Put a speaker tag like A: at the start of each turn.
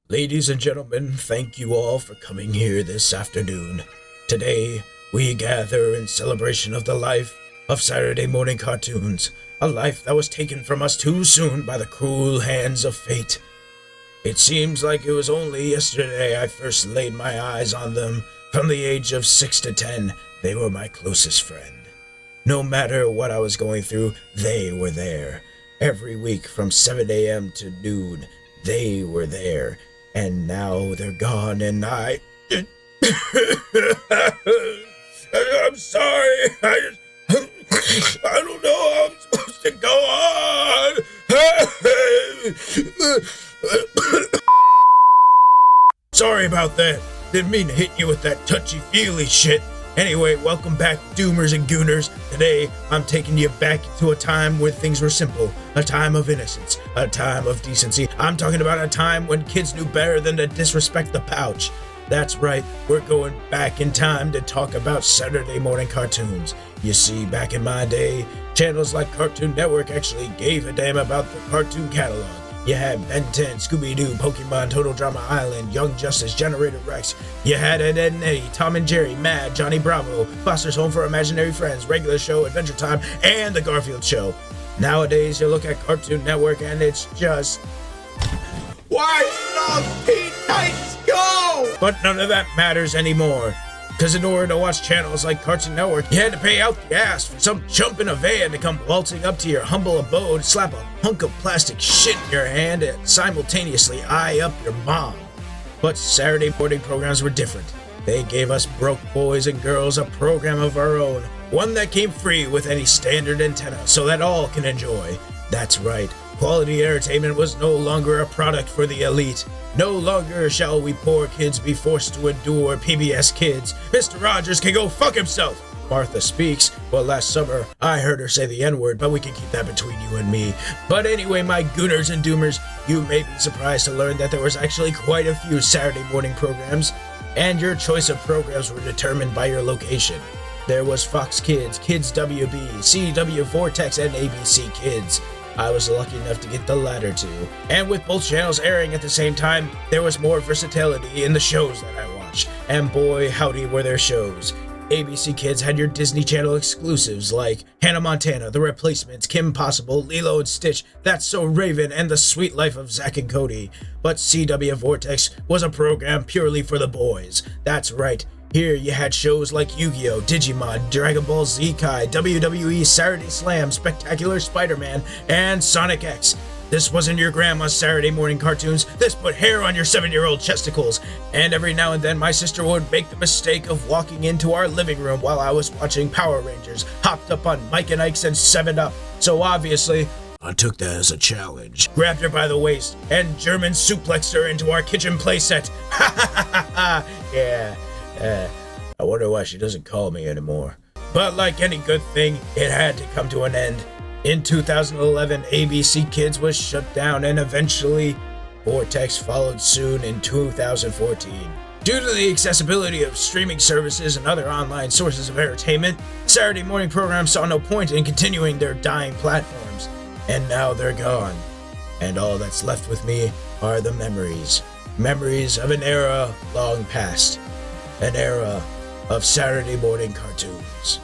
A: Ladies and gentlemen, thank you all for coming here this afternoon. Today, we gather in celebration of the life of Saturday morning cartoons, a life that was taken from us too soon by the cruel hands of fate. It seems like it was only yesterday I first laid my eyes on them. From the age of 6 to 10, they were my closest friend. No matter what I was going through, they were there. Every week from 7 a.m. to noon, they were there. And now they're gone and I'm sorry. I don't know how I'm supposed to go on. Sorry about that. Didn't mean to hit you with that touchy-feely shit. Anyway, welcome back, Doomers and Gooners. Today, I'm taking you back to a time where things were simple, a time of innocence, a time of decency. I'm talking about a time when kids knew better than to disrespect the pouch. That's right, we're going back in time to talk about Saturday morning cartoons. You see, back in my day, channels like Cartoon Network actually gave a damn about the cartoon catalog. You had Ben 10, Scooby-Doo, Pokemon, Total Drama Island, Young Justice, Generator Rex. You had Ed, Edd and Eddy, Tom and Jerry, Mad, Johnny Bravo, Foster's Home for Imaginary Friends, Regular Show, Adventure Time, and The Garfield Show. Nowadays, you look at Cartoon Network and it's just... why did Teen Titans go? But none of that matters anymore. Because in order to watch channels like Cartoon Network, you had to pay out the ass for some chump in a van to come waltzing up to your humble abode, slap a hunk of plastic shit in your hand, and simultaneously eye up your mom. But Saturday morning programs were different. They gave us broke boys and girls a program of our own, one that came free with any standard antenna so that all can enjoy. That's right, quality entertainment was no longer a product for the elite. No longer shall we poor kids be forced to endure PBS Kids. Mr. Rogers can go fuck himself. Martha speaks. Well, last summer, I heard her say the N-word, but we can keep that between you and me. But anyway, my Gooners and Doomers, you may be surprised to learn that there was actually quite a few Saturday morning programs, and your choice of programs were determined by your location. There was Fox Kids, Kids WB, CW Vortex, and ABC Kids. I was lucky enough to get the latter two. And with both channels airing at the same time, there was more versatility in the shows that I watched. And boy, howdy were their shows. ABC Kids had your Disney Channel exclusives like Hannah Montana, The Replacements, Kim Possible, Lilo and Stitch, That's So Raven, and The Sweet Life of Zack and Cody. But CW Vortex was a program purely for the boys. That's right. Here you had shows like Yu-Gi-Oh!, Digimon, Dragon Ball Z Kai, WWE, Saturday Slam, Spectacular Spider-Man, and Sonic X. This wasn't your grandma's Saturday morning cartoons. This put hair on your 7-year-old chesticles. And every now and then my sister would make the mistake of walking into our living room while I was watching Power Rangers, hopped up on Mike and Ike's and 7-Up. So obviously, I took that as a challenge, grabbed her by the waist, and German suplexed her into our kitchen playset. Ha ha ha ha ha! Yeah. I wonder why she doesn't call me anymore. But like any good thing, it had to come to an end. In 2011, ABC Kids was shut down and eventually Vortex followed soon in 2014. Due to the accessibility of streaming services and other online sources of entertainment, Saturday morning programs saw no point in continuing their dying platforms. And now they're gone. And all that's left with me are the memories. Memories of an era long past. An era of Saturday morning cartoons.